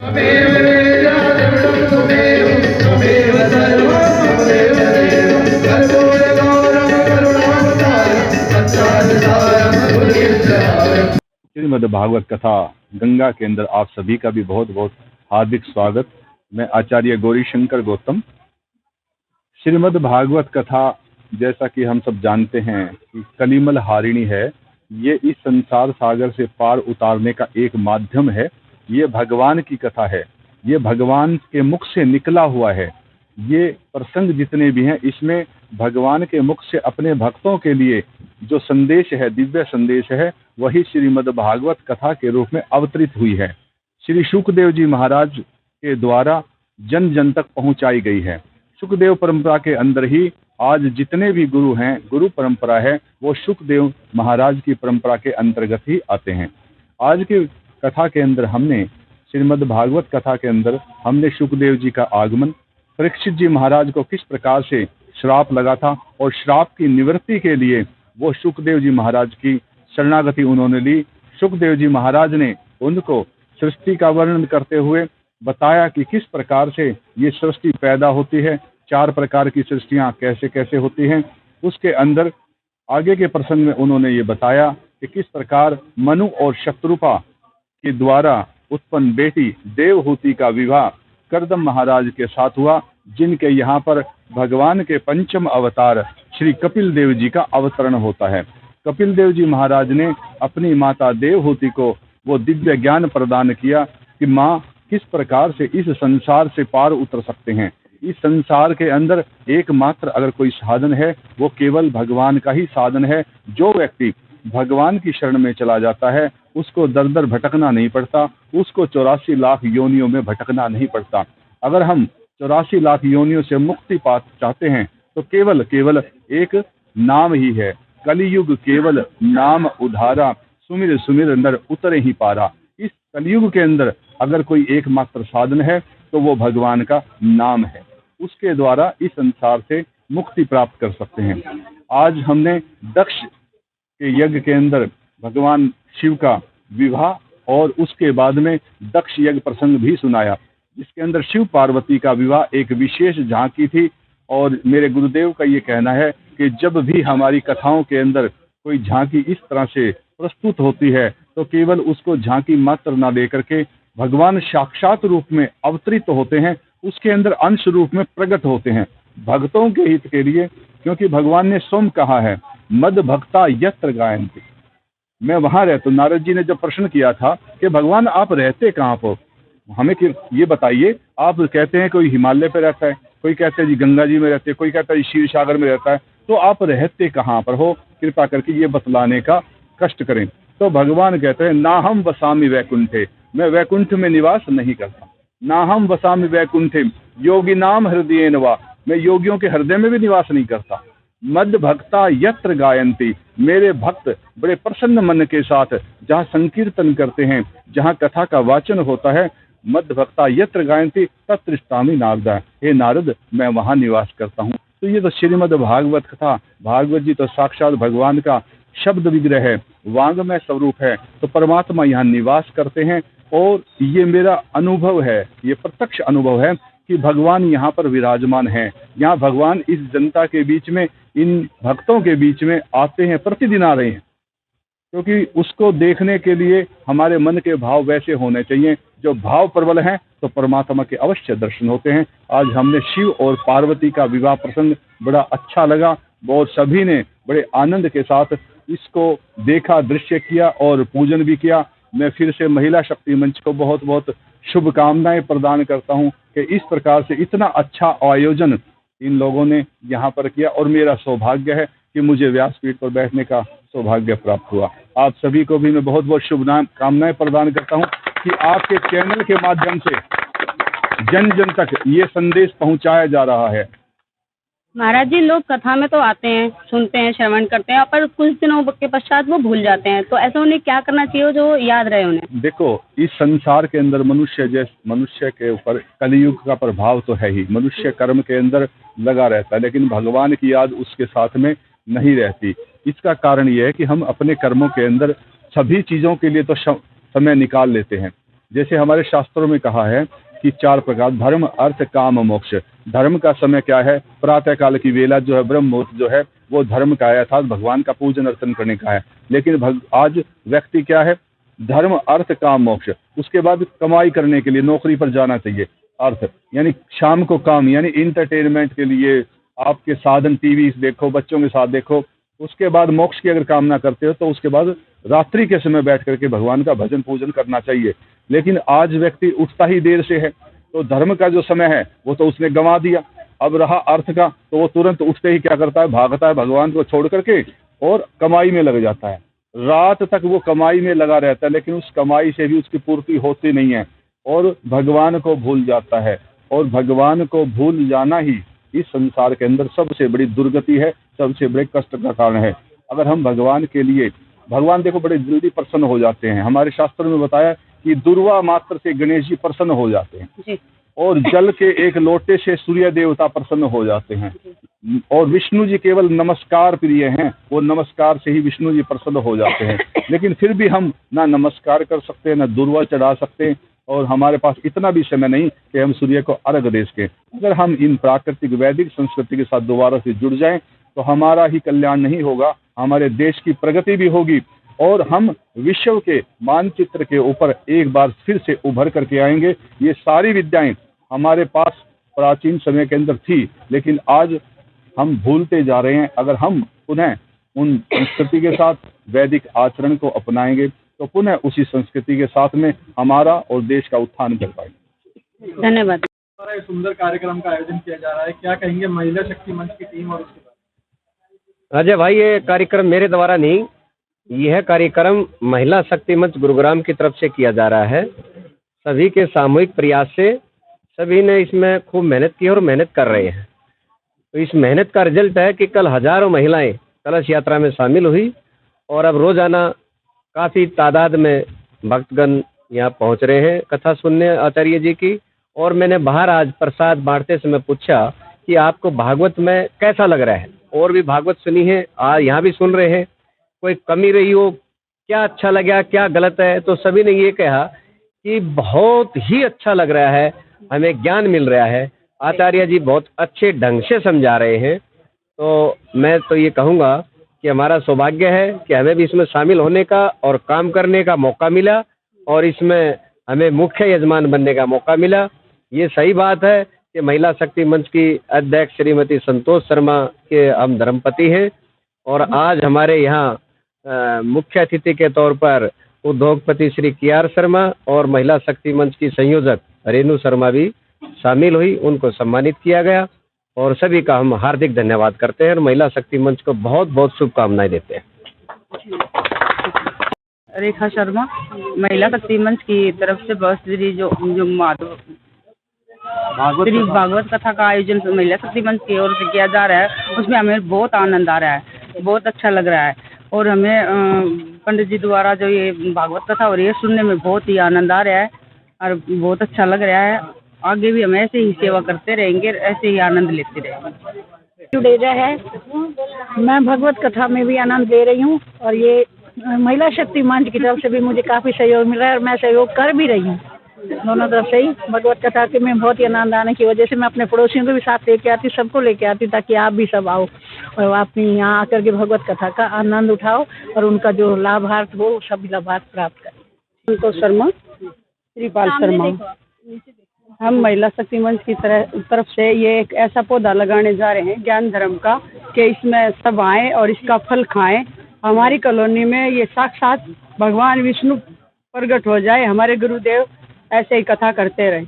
त्वमेव वेद्यं त्वमेव त्वमेव सर्वं त्वमेव देवं कर्पूरगौरं करुणावतारं सच्चारितारं गुरुकीर्तनारं। श्रीमद् भागवत कथा गंगा के अंदर आप सभी का भी बहुत बहुत हार्दिक स्वागत। मैं आचार्य गौरी शंकर गौतम। श्रीमद् भागवत कथा जैसा कि हम सब जानते हैं कि कलिमल हारिणी है। ये इस संसार सागर से पार उतारने का एक माध्यम है। ये भगवान की कथा है। ये भगवान के मुख से निकला हुआ है। ये प्रसंग जितने भी हैं इसमें भगवान के मुख से अपने भक्तों के लिए जो संदेश है, दिव्य संदेश है, वही श्रीमद् भागवत कथा के रूप में अवतरित हुई है। श्री शुकदेव जी महाराज के द्वारा जन जन तक पहुंचाई गई है। शुकदेव परंपरा के अंदर ही आज जितने भी गुरु हैं, गुरु परंपरा है, वो शुकदेव महाराज की परंपरा के अंतर्गत ही आते हैं। आज की कथा के अंदर हमने श्रीमद् भागवत कथा के अंदर हमने शुकदेव जी का आगमन, परीक्षित जी महाराज को किस प्रकार से श्राप लगा था और श्राप की निवृत्ति के लिए वो शुकदेव जी महाराज की शरणागति उन्होंने ली। शुकदेव जी महाराज ने उनको सृष्टि का वर्णन करते हुए बताया कि किस प्रकार से ये सृष्टि पैदा होती है, 4 प्रकार की सृष्टियां कैसे कैसे होती हैं। उसके अंदर आगे के प्रसंग में उन्होंने ये बताया कि किस प्रकार मनु और शत्रुपा के द्वारा उत्पन्न बेटी देवहूति का विवाह करदम महाराज के साथ हुआ, जिनके यहाँ पर भगवान के पंचम अवतार श्री कपिल देव जी का अवतरण होता है। कपिल देव जी महाराज ने अपनी माता देवहूति को वो दिव्य ज्ञान प्रदान किया कि माँ किस प्रकार से इस संसार से पार उतर सकते हैं। इस संसार के अंदर एकमात्र अगर कोई साधन है वो केवल भगवान का ही साधन है। जो व्यक्ति भगवान की शरण में चला जाता है उसको दर दर भटकना नहीं पड़ता, उसको 84 लाख योनियों में भटकना नहीं पड़ता। अगर हम 84 लाख योनियों से मुक्ति पा चाहते हैं तो केवल केवल एक नाम ही है। कलियुग केवल नाम उधारा, सुमिर सुमिर नर उतरे ही पारा। इस कलियुग के अंदर अगर कोई एकमात्र साधन है तो वो भगवान का नाम है। उसके द्वारा इस संसार से मुक्ति प्राप्त कर सकते हैं। आज हमने दक्ष के यज्ञ के अंदर भगवान शिव का विवाह और उसके बाद में दक्ष यज्ञ प्रसंग भी सुनाया, जिसके अंदर शिव पार्वती का विवाह एक विशेष झांकी थी। और मेरे गुरुदेव का ये कहना है कि जब भी हमारी कथाओं के अंदर कोई झांकी इस तरह से प्रस्तुत होती है तो केवल उसको झांकी मात्र ना लेकर के भगवान साक्षात रूप में अवतरित होते हैं, उसके अंदर अंश रूप में प्रकट होते हैं भक्तों के हित के लिए। क्योंकि भगवान ने स्वयं कहा है मद भक्ता यत्र गायन्ति। मैं वहां रहता हूँ। नारद जी ने जब प्रश्न किया था कि भगवान आप रहते कहाँ पर, हमें ये बताइए। आप कहते हैं कोई हिमालय पे रहता है, कोई कहते हैं जी गंगा जी में रहते हैं, कोई कहता है क्षीर सागर में रहता है, तो आप रहते कहाँ पर हो, कृपा करके ये बतलाने का कष्ट करें। तो भगवान कहते हैं ना हम वसामि वैकुंठे, मैं वैकुंठ में निवास नहीं करता। ना हम वसामि वैकुंठे योगी नाम हृदय नवा, मैं योगियों के हृदय में भी निवास नहीं करता। मद भक्ता यत्र गायन्ति, मेरे भक्त बड़े प्रसन्न मन के साथ जहाँ संकीर्तन करते हैं, जहाँ कथा का वाचन होता है, मद भक्ता यत्र गायन्ति तत्र स्थामि नारद, हे नारद मैं वहाँ निवास करता हूँ। तो ये तो श्रीमद् भागवत कथा, भागवत जी तो साक्षात भगवान का शब्द विग्रह है, वांग्मय स्वरूप है। तो परमात्मा यहाँ निवास करते हैं और ये मेरा अनुभव है, ये प्रत्यक्ष अनुभव है कि भगवान यहाँ पर विराजमान हैं। यहाँ भगवान इस जनता के बीच में, इन भक्तों के बीच में आते हैं, प्रतिदिन आ रहे हैं। क्योंकि उसको देखने के लिए हमारे मन के भाव वैसे होने चाहिए, जो भाव प्रबल हैं तो परमात्मा के अवश्य दर्शन होते हैं। आज हमने शिव और पार्वती का विवाह प्रसंग बड़ा अच्छा लगा, बहुत सभी ने बड़े आनंद के साथ इसको देखा, दृश्य किया और पूजन भी किया। मैं फिर से महिला शक्ति मंच को बहुत बहुत शुभकामनाएं प्रदान करता हूं कि इस प्रकार से इतना अच्छा आयोजन इन लोगों ने यहाँ पर किया और मेरा सौभाग्य है कि मुझे व्यासपीठ पर बैठने का सौभाग्य प्राप्त हुआ। आप सभी को भी मैं बहुत बहुत शुभकामनाएं प्रदान करता हूँ कि आपके चैनल के माध्यम से जन जन तक ये संदेश पहुँचाया जा रहा है। महाराज जी, लोग कथा में तो आते हैं, सुनते हैं, श्रवण करते हैं, पर कुछ दिनों के पश्चात वो भूल जाते हैं, तो ऐसा उन्हें क्या करना चाहिए जो याद रहे उन्हें? देखो, इस संसार के अंदर मनुष्य के ऊपर कलियुग का प्रभाव तो है ही, मनुष्य कर्म के अंदर लगा रहता है, लेकिन भगवान की याद उसके साथ में नहीं रहती। इसका कारण यह है कि हम अपने कर्मों के अंदर सभी चीज़ों के लिए तो समय निकाल लेते हैं। जैसे हमारे शास्त्रों में कहा है कि 4 प्रकार, धर्म अर्थ काम मोक्ष। धर्म का समय क्या है? प्रातः काल की वेला जो है, ब्रह्म मुहूर्त जो है, वो धर्म का है, अर्थात भगवान का पूजन अर्चन करने का है। लेकिन आज व्यक्ति क्या है? धर्म अर्थ काम मोक्ष। उसके बाद कमाई करने के लिए नौकरी पर जाना चाहिए, अर्थ यानी शाम को काम, यानी इंटरटेनमेंट के लिए आपके साधन, टीवी देखो, बच्चों के साथ देखो। उसके बाद मोक्ष की अगर कामना करते हो तो उसके बाद रात्रि के समय बैठ करके भगवान का भजन पूजन करना चाहिए। लेकिन आज व्यक्ति उठता ही देर से है, तो धर्म का जो समय है वो तो उसने गंवा दिया। अब रहा अर्थ का, तो वो तुरंत उठते ही क्या करता है? भागता है भगवान को छोड़ करके और कमाई में लग जाता है। रात तक वो कमाई में लगा रहता है, लेकिन उस कमाई से भी उसकी पूर्ति होती नहीं है और भगवान को भूल जाता है। और भगवान को भूल जाना ही इस संसार के अंदर सबसे बड़ी दुर्गति है, सबसे बड़े कष्ट का कारण है। अगर हम भगवान के लिए, भगवान देखो बड़े जल्दी प्रसन्न हो जाते हैं। हमारे शास्त्रों में बताया कि दुर्वा मात्र से गणेश जी प्रसन्न हो जाते हैं और जल के एक लोटे से सूर्य देवता प्रसन्न हो जाते हैं। और विष्णु जी केवल नमस्कार प्रिय हैं, वो नमस्कार से ही विष्णु जी प्रसन्न हो जाते हैं। लेकिन फिर भी हम ना नमस्कार कर सकते हैं, ना दुर्वा चढ़ा सकते हैं, और हमारे पास इतना भी समय नहीं कि हम सूर्य को अर्घ दे सकें। अगर हम इन प्राकृतिक वैदिक संस्कृति के साथ दोबारा से जुड़ जाएं तो हमारा ही कल्याण नहीं होगा, हमारे देश की प्रगति भी होगी और हम विश्व के मानचित्र के ऊपर एक बार फिर से उभर करके आएंगे। ये सारी विद्याएं हमारे पास प्राचीन समय के अंदर थी, लेकिन आज हम भूलते जा रहे हैं। अगर हम पुनः उन संस्कृति के साथ वैदिक आचरण को अपनाएंगे तो पुनः उसी संस्कृति के साथ में हमारा और देश का उत्थान कर पाएंगे। धन्यवाद। द्वारा एक सुंदर कार्यक्रम का आयोजन किया जा रहा है, क्या कहेंगे महिला शक्ति मंच की टीम और उसके बारे अजय भाई, ये कार्यक्रम मेरे द्वारा नहीं, यह कार्यक्रम महिला शक्ति मंच गुरुग्राम की तरफ से किया जा रहा है। सभी के सामूहिक प्रयास से सभी ने इसमें खूब मेहनत की और मेहनत कर रहे हैं। तो इस मेहनत का रिजल्ट है कि कल हजारों महिलाएं कलश यात्रा में शामिल हुई और अब रोजाना काफ़ी तादाद में भक्तगण यहाँ पहुँच रहे हैं कथा सुनने आचार्य जी की। और मैंने बाहर आज प्रसाद बांटते समय पूछा कि आपको भागवत में कैसा लग रहा है, और भी भागवत सुनी है, यहाँ भी सुन रहे हैं, कोई कमी रही हो, क्या अच्छा लगा, क्या गलत है, तो सभी ने ये कहा कि बहुत ही अच्छा लग रहा है, हमें ज्ञान मिल रहा है, आचार्य जी बहुत अच्छे ढंग से समझा रहे हैं। तो मैं तो ये कहूँगा कि हमारा सौभाग्य है कि हमें भी इसमें शामिल होने का और काम करने का मौका मिला और इसमें हमें मुख्य यजमान बनने का मौका मिला। ये सही बात है कि महिला शक्ति मंच की अध्यक्ष श्रीमती संतोष शर्मा के हम धर्मपति हैं और आज हमारे यहाँ मुख्य अतिथि के तौर पर उद्योगपति श्री KR शर्मा और महिला शक्ति मंच की संयोजक रेणु शर्मा भी शामिल हुई, उनको सम्मानित किया गया और सभी का हम हार्दिक धन्यवाद करते हैं और महिला शक्ति मंच को बहुत बहुत शुभकामनाएं देते हैं। रेखा शर्मा, महिला शक्ति मंच की तरफ से बहुत श्री जो भागवत कथा का आयोजन महिला शक्ति मंच की ओर से किया जा रहा है, उसमें हमें बहुत आनंद आ रहा है, बहुत अच्छा लग रहा है और हमें पंडित जी द्वारा जो ये भागवत कथा हो रही है सुनने में बहुत ही आनंद आ रहा है और बहुत अच्छा लग रहा है। आगे भी हम ऐसे ही सेवा करते रहेंगे, ऐसे ही आनंद लेते रहेंगे। जुड़ेजा है, मैं भगवत कथा में भी आनंद ले रही हूँ और ये महिला शक्ति मंच की तरफ से भी मुझे काफ़ी सहयोग मिल रहा है और मैं सहयोग कर भी रही हूँ दोनों तरफ से ही। भगवत कथा के में बहुत ही आनंद आने की वजह से मैं अपने पड़ोसियों को भी साथ लेके आती, सबको लेके आती ताकि आप भी सब आओ और आप यहाँ आकर के भगवत कथा का आनंद उठाओ और उनका जो लाभार्थ हो सभी लाभार्थ प्राप्त करें। संतोष शर्मा, श्रीपाल शर्मा, हम महिला शक्ति मंच की तरफ से ये एक ऐसा पौधा लगाने जा रहे हैं ज्ञान धर्म का कि इसमें सब आएँ और इसका फल खाएं। हमारी कॉलोनी में ये साक्षात भगवान विष्णु प्रकट हो जाए, हमारे गुरुदेव ऐसे ही कथा करते रहे।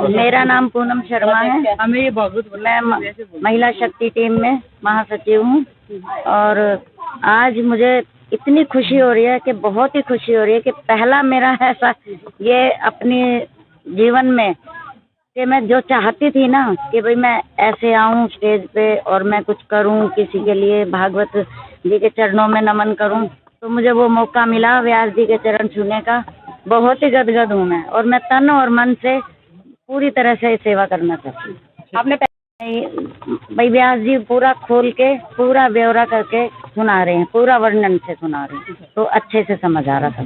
मेरा नाम पूनम शर्मा है, हमें ये बहुत मैं महिला शक्ति टीम में महासचिव हूँ और आज मुझे इतनी खुशी हो रही है कि बहुत ही खुशी हो रही है कि पहला मेरा ऐसा ये अपने जीवन में कि मैं जो चाहती थी ना कि भाई मैं ऐसे आऊँ स्टेज पे और मैं कुछ करूँ, किसी के लिए भागवत जी के चरणों में नमन करूँ, तो मुझे वो मौका मिला व्यास जी के चरण छूने का। बहुत ही गदगद हूँ मैं और मैं तन और मन से पूरी तरह से सेवा करना चाहती हूँ। आपने भाई व्यास जी पूरा खोल के पूरा ब्यौरा करके सुना रहे हैं, पूरा वर्णन से सुना रहे हैं, तो अच्छे से समझ आ रहा था।